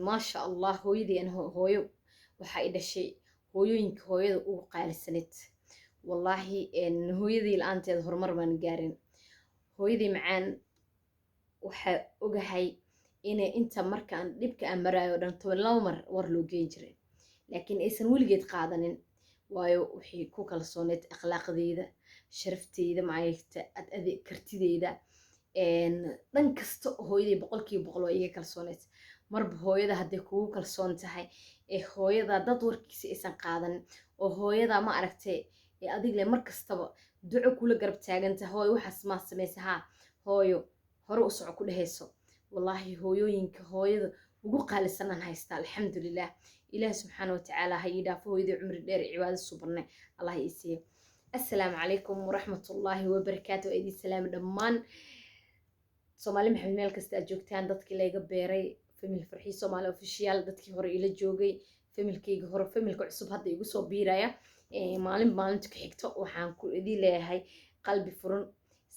ما شاء الله هويدي أنا هويو waxaa i dhashay hooyooyinka hooyada ugu qaalisaneed wallaahi hooyadii la-aanteed horumar baan gaarin hooyadii macaan waxaa ogahay inay inta markaan dhibka aan maraayo o dhan 12 mar war loo geyn jiray laakiin aysan weligeed qaadanin waayo waxay ku kalsooneed akhlaaqdeeda sharafteyda maayagta kartideeda dhan kasta hooyadii 100% waa iga kalsooneed marba hooyada hadday kugu kalsoon tahay hooyada dad warkiisa aysan qaadanin oo hooyada ma aragtay adigle mar kastaba duco kula garab taagantahay hooyo waxaas ma samaysa haa hooyo hore u soco ku dhehayso wallaahi hooyooyinka hooyada ugu qaalisanaan haysta alxamdulilah ilaah subxaana watacaala ha ii dhaafo hooyadii cumri dheer cibaado subanne allah ii siiyo assalaamu calaykum waraxmatullaahi wabarakaatu aydii salaami dhammaan soomaali maxamed meel kasta aad joogtaan dadkii layga beeray famil farxii soomaali official dadkii hore ila joogay familkayga hore familka cusub hadda igu soo biiraya maalinta ka xigto waxaan ku idin leeyahay qalbi furan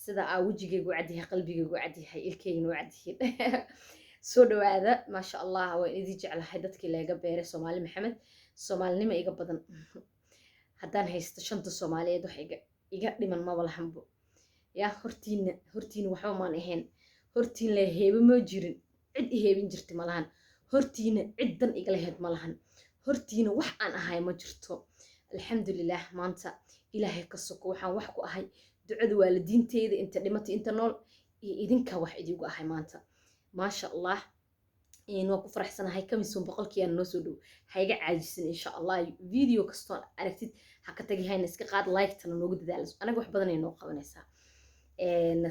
sida aa wejigaygu cadyahay qalbigaygu cadyahay ilkaygana u cadyahay soo dhawaada maasha allah waan idin jeclahay dadkii layga beeray soomaali maxamed soomaalinimo iga badan haddaan haysto 5 soomaaliyeed wax iga dhiman maba lahanbo yaa hortiina waxba maan ahayn hortiin la heebo ma jirin cid i heebin jirta ma lahan hortiina cid dan igala heed ma lahan hortiina wax aan ahay ma jirto alxamdulilah maanta ilaahay ka soko waxaan wax ku ahay ducada waalidiinteeda inta dhimatay inta nool iyo idinka wax idigu ahay maanta maasha allah waa ku faraxsanahay kamisoon 100% aan noo soo dhow hayga caajisan insha allah video kastoo aragtid ha ka tagi hayna iska qaad like tana noogu dadaalo anaga wax badan ay noo qabanaysaa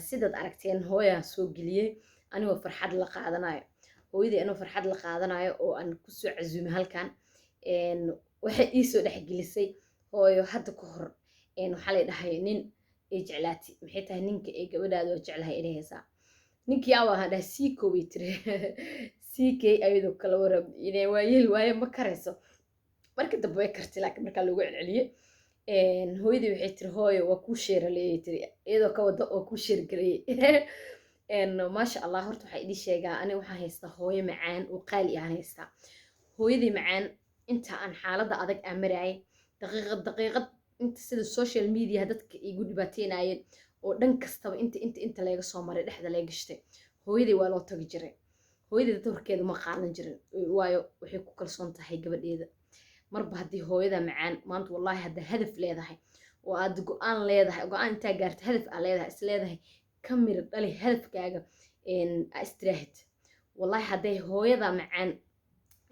sidaad aragteen hooyaan soo geliyey anigoo farxad la qaadanayo hooyadii anoo farxad la qaadanayo oo aan kusoo casuumay halkan waxay ii soo dhexgelisay hooyo hadda ka hor waxaa lay dhahay nin ay jeclaati maxay tahay ninka ay gabadhaada oo jeclahay inay haysaa ninkii aa waxaan dhahay siiko bay tiri siikay ayadoo kala warab inay waayeel waaye ma karayso marka dambe way kartay laakiin markaa loogu celceliyey hooyadii waxay tiri hooyo waa kuu sheeraleeyay tiri iyadoo ka wada oo kuu sheergareeyay maasha allah horta waxaa idin sheegaa aniga waxaan haystaa hooyo macaan oo qaali aan haystaa hooyadii macaan inta aan xaaladda adag aan maraayay daqiiqad inta sida social media dadka igu dhibaateynayeen oo dhan kastaba inta laga soo maray dhexda laga gashtay hooyadii waa loo tagi jiray hooyadii dad horkeeda ma qaadan jirin waayo waxay ku kalsoon tahay gabadheeda marba haddii hooyada macaan maanta wallaahi hadda hadaf leedahay oo aad go-aan leedahay go-aan intaa gaarta hadaf aa leedahay is leedahay ka mira dhali hadafkaaga istiraahid wallaahi hadday hooyada macaan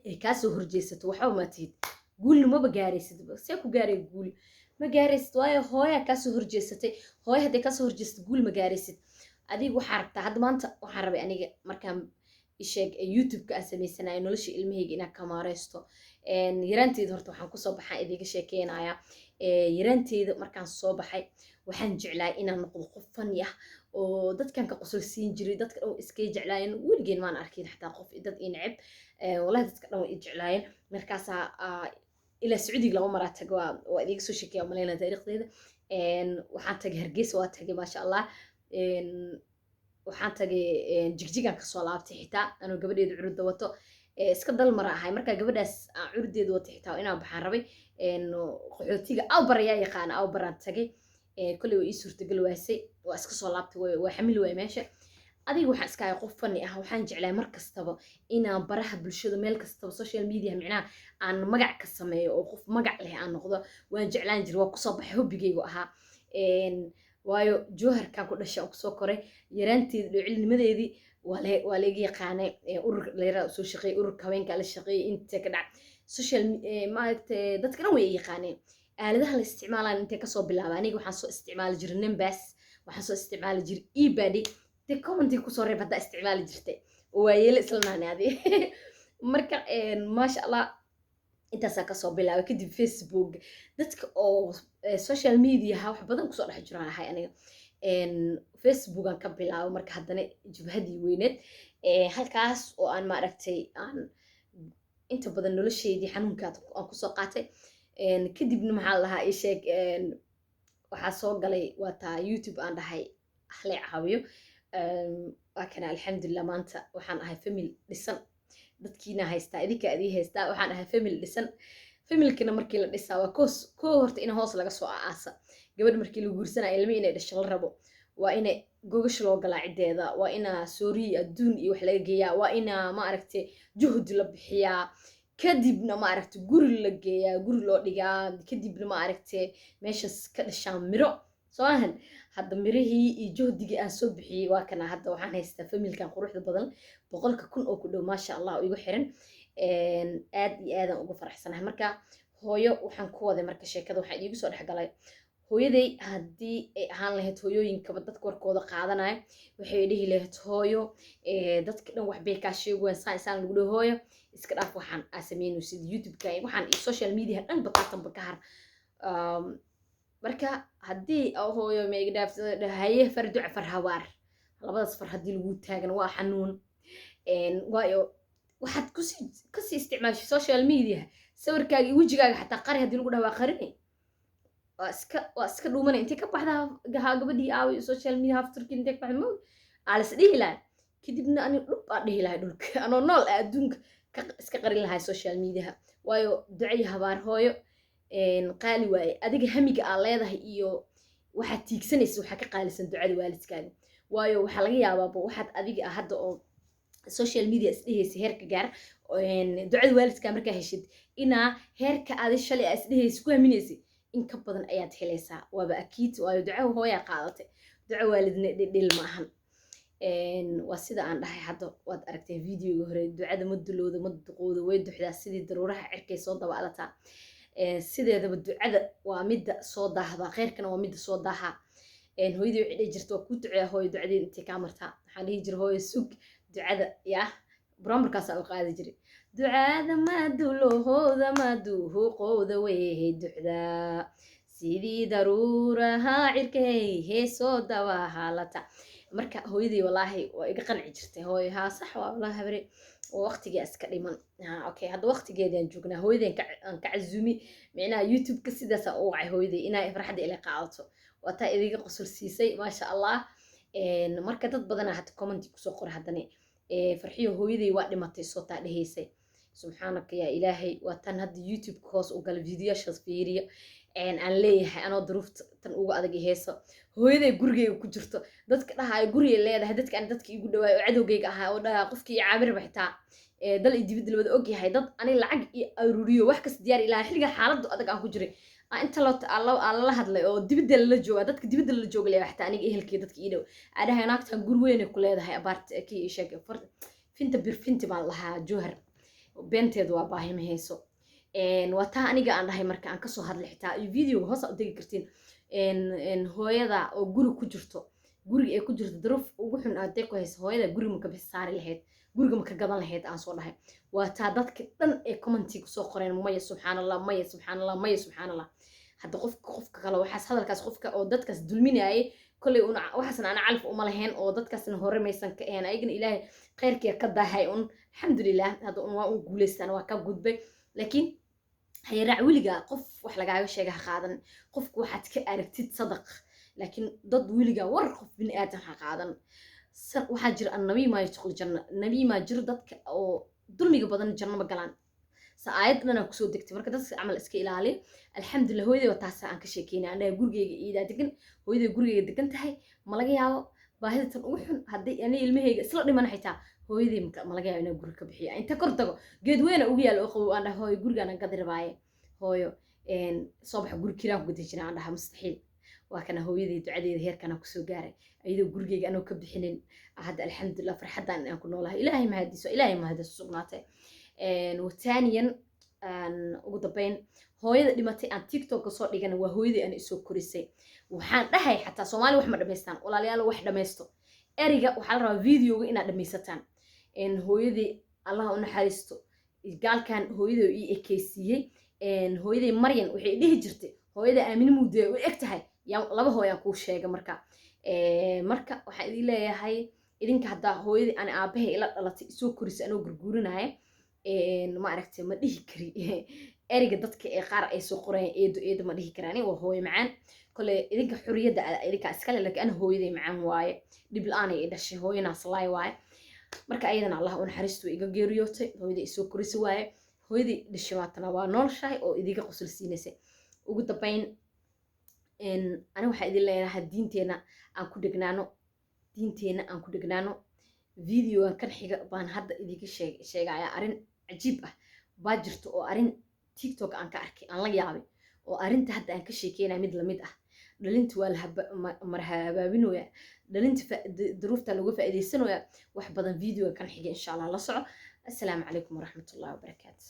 ay kaasoo horjeesato waxba ma tihid guulna maba gaaraysid see ku gaaray guul ma gaaraysid waayo hooyaa kaasoo horjeesatay hooya hadday kaasoo horjeesatay guul ma gaaraysid adiga waxaa rabtaa hadda maanta waxaan rabay aniga markaan isheeg youtube-ka aan samaysanayo nolosha ilmahayga inaan kamaareysto yaraanteeda horta waxaan kusoo baxaan idiga sheekeynayaa yaraanteeda markaan soo baxay waxaan jeclaay inaan noqdo qof fani ah oo dadkan ka qosol siin jiray dadka dhan iskay jeclaayeen weligeen maan arkin xataa qof dad ii neceb wallahi dadka dhan way jeclaayeen markaasaa ilaa sacuudiga laba maraa tago waa idiga soo sheekeeya malaynaa taariikhdeeda waxaan tagay hargeysa waa tagay maasha allah waxaan tagay jigjigaan kasoo laabtay xitaa anoo gabadheeda curudda wato iska dal mara ahay markaa gabadhaas aan curuddeeda watay xitaa inaan baxaan rabay qaxootiga awbar ayaa yaqaana awbaraan tagay kolley waa ii suurtagal waasay waa iska soo laabtay waa xamil waay meesha adiga waxaan iska ahay qof fani ah waxaan jeclahay mar kastaba inaan baraha bulshada meel kastaba social media micnaha aan magac ka sameeyo oo qof magac leh aan noqdo waan jeclaan jiray waa kusoo baxay hobbigaygu ahaa waayo jooharkaan ku dhashay aan kusoo koray yaraanteeda dhoocilnimadeedii waa laga yaqaanay ururka dhalinyarada soo shaqeeyay ururka haweenka la shaqeeyay inta ka dhac social maaragtay dadka dhan way yaqaaneen aaladaha la isticmaalaan intay kasoo bilaaba aniga waxaan soo isticmaali jiray numbers waxaan soo isticmaali jiray ebady de commenting kusoo reeb haddaa isticmaali jirtay oo waa yeelo isla naanaadi marka maasha allah intaasaa kasoo bilaabay kadib facebook dadka oo social media wax badan kusoo dhex jiraan ahay aniga facebookan ka bilaabo marka haddana jabhadii weyneed halkaas oo aan maaragtay aan inta badan nolosheedii xanuunkaad aan kusoo qaatay kadibna maxaa lahaa ii sheeg waxaa soo galay waa taa youtube aan dhahay ahlee caawiyo waa kana alxamdulilah maanta waxaan ahay famil dhisan dadkiina haystaa idinka adii haystaa waxaan ahay family dhisan familkina markii la dhisaa waa koo horta in hoos laga soo aasa gabadh markii la guursanaya ilmi inay dhasho la rabo waa inay gogash loo galaa ciddeeda waa inaa sooriyi adduun iyo wax laga geeyaa waa inaa maaragtay juhdi la bixiyaa kadibna maaragtay guri la geeyaa guri loo dhigaa kadibna maaragtay meeshaas ka dhashaan miro soo ahan hadda mirihii iyo juhdigii aan soo bixiyey waa kana hadda waxaan haystaa familkan quruxda badan 100,000 oo ku dhow maasha allah igu xiran aad iyo aadaan ugu faraxsanahay marka hooyo waxaan ku waday marka sheekada waxaan iigu soo dhexgalay hooyaday haddii ay ahaan lahayd hooyooyinkaba dadka warkooda qaadanaya waxay dhihi lahayd hooyo dadka dhan wax bay kaa sheegayaan saan lagu dhaho hooyo iska dhaaf waxaan aa sameynay sida youtube-ka waxaan iyo social media dhan bataatanba ka har marka haddii hooyo meega dhaafto haye farduc farhawaar labadaas far haddii lagu taagan waa xanuun waayo waxaad kasii isticmaashay social media sawirkaaga iyo wejigaaga xataa qari haddii lagu dhawaa qarini waa iska dhuumanay intay ka baxdaa gabadhii aawi social media hafturkii intay ka baxda mawd aalas dhihi lahay kadibna ani dhub aa dhihi lahay dhulka anoo nool ah adduunka iska qarin lahay social mediaha waayo ducay habaar hooyo qaali waaye adiga hamiga aa leedahay iyo waxaad tiigsanaysa waxaa ka qaalisan ducada waalidkaaga waayo waxaa laga yaabaaba waxaad adiga ah hadda oo social media isdhehaysa heerka gaar ducada waalidkaa markaa heshid inaa heerka aadi shalay aa isdhehaysa ku haminaysa in ka badan ayaad helaysaa waaba akiid waayo duca hooyaa qaadatay duca waalidna dhil ma ahan waa sida aan dhahay hadda waad aragtay videoga hore ducada ma dulowda ma duqooda way duxdaa sidii daruuraha cirkay soo dabaalataa sideedaba ducada waa midda soo daahdaa khayrkana waa midda soo daahaa hooyadii waxay dhihi jirta waa kuu duceeya hooyo ducadeed intay kaa martaa waxaan dhihi jira hooyo sug ducada yaa buramarkaasaa u qaadi jiray ducada madulahooda maduhuqooda wey duxdaa sidii daruuraha cirkay heesoo dawahaalata marka hooyadii walaahi waa iga qanci jirtay hooyo haa sax waa walaahi habare waqtigaa iska dhiman okay hadda waqtigeedaan joognaa hooyadeen aan ka cazumi micnaha youtube-ka sidaasaa u wacay hooyadii inay farxadda ila qaadato waa taa idiga qosol siisay maasha allah marka dad badanaa hata commenti kusoo qora haddana farxiyo hooyaday waa dhimatay soo taa dhehaysay subxaanaka yaa ilaahay waa tan hadda youtube-ka hoos u gala videoyaashaas fiiriyo aan leeyahay anoo duruufta tan ugu adag heeso hooyaday gurigeyga ku jirto dadka dhahaa gurigay leedahay dadka igu dhawaay oo cadowgeyga ahaa oo dhahaa qofkii iyo caamir baxtaa dal iyo dibadda labada og yahay dad ani lacag iyo aruriyo wax kasta diyaar ilaa xilliga xaaladda adag aan ku jiray inta lala hadlay oo dibadda lala jooga dadka dibadda lala jooga leeyahay xataa aniga ehelkii dadka ii dhow aadahay naagtan guri weyn ku leedahay abaart kii sheeg finta birfinti baan lahaa joohar beenteedu waa baahi ma hayso waa taa aniga aan dhahay marka aan kasoo hadlay xitaa iyo videoga hoos u degi kartiin hooyada oo guri ku jirto guriga ay ku jirto daruuf ugu xun aad ku hayso hooyada guriga ma ka bixi saari lahayd guriga ma ka gadan lahayd aan soo dhahay waa taa dadka dhan ee commenti kusoo qoreen maya subxaanallah maya subxaanallah maya subxaanallah hadda qofka kale waxaas hadalkaas qofka oo dadkaas dulminaayay kolley waxaasna ana calaf uma lahayn oo dadkaasna hore maysan ka ahayn ayagana ilaahay khayrkiya ka daahay alxamdulilah hadda waa guulaystaan waa ka gudbay laakiin hayraac weligaa qof wax lagaaga sheega ha qaadan qofku waxaad ka aragtid sadaq laakiin dad weligaa war qof bini aadan ha qaadan waxaa jira annabii maa yadkhul janna nabii maa jiro dadka oo dulmiga badan janno ma galaan aayad dhanaa kusoo degtay marka dadka camal iska ilaaliya alxamdulilah hooyaday waa taasa aan ka sheekeynay andhaha gurigeyga iidaa degan hooyaday gurigeyga degan tahay ma laga yaabo baahida tan ugu xun haddii ani ilmahayga isla dhimana xitaa hooyaday ma laga yaabo inaa guri ka bixiya inta kor tago geed weyna ugu yaala oo qabow aan dhaha hooyo gurigaan aan gadi rabaaye hooyo soo baxa guri kiraan ku gadi jira aan dhaha mustaxiil waa kana hooyaday ducadeeda heerkana kusoo gaaray ayadoo gurigeyga anoo ka bixinin hadda alxamdulilah farxaddaan inaan ku noolahay ilaahay mahadiso sugnaatay wataaniyan ugu dambeyn hooyada dhimatay aan tiktok soo dhigana waa hooyadii aan isoo korisay waxaan dhahay xataa soomaali wax ma dhamaystaan walaalayaal wax dhamaysto eriga waxaa la rabaa videoga inaad dhamaysataan hooyadii allah u naxariisto gaalkan hooyadii ii ekeysiiyey hooyadii maryan waxay dhihi jirtay hooyada aamin muude u eg tahay laba hooyaan kuu sheega marka waxaan idin leeyahay idinka haddaa hooyadii aan aabahay ila dhalatay isoo korisay anoo gurguurinaya ma aragtay ma dhihi kari eriga dadka ee qaar ay soo qoreen eedo ma dhihi karaan waa hooyo macaan kole idinka xuriyadda idinka iskale laakiin ana hooyaday macaan waaye dhib la-aan ay dhashay hooyanaas laay waaye marka ayadana allah u naxariisto iga geeriyootay hooyadii isoo korisi waaye hooyadii dhishimaatana waa noolshahay oo idiga qosol siinaysay ugu dambayn ani waxaa idin leeyahay diinteena aan ku dhegnaano videogan kan xiga baan hadda idiga sheegayaa arrin cajiib ah baa jirto oo arrin tiktok aan ka arkay aan la yaabay oo arrinta hadda aan ka sheekeynaya mid lamid ah dhalinta waa la marhabaabinoya dhalinta duruufta lagu faa'iidaysanoya wax badan videoga kan xiga insha allah la soco assalaamu calaykum waraxmatullahi wabarakaatu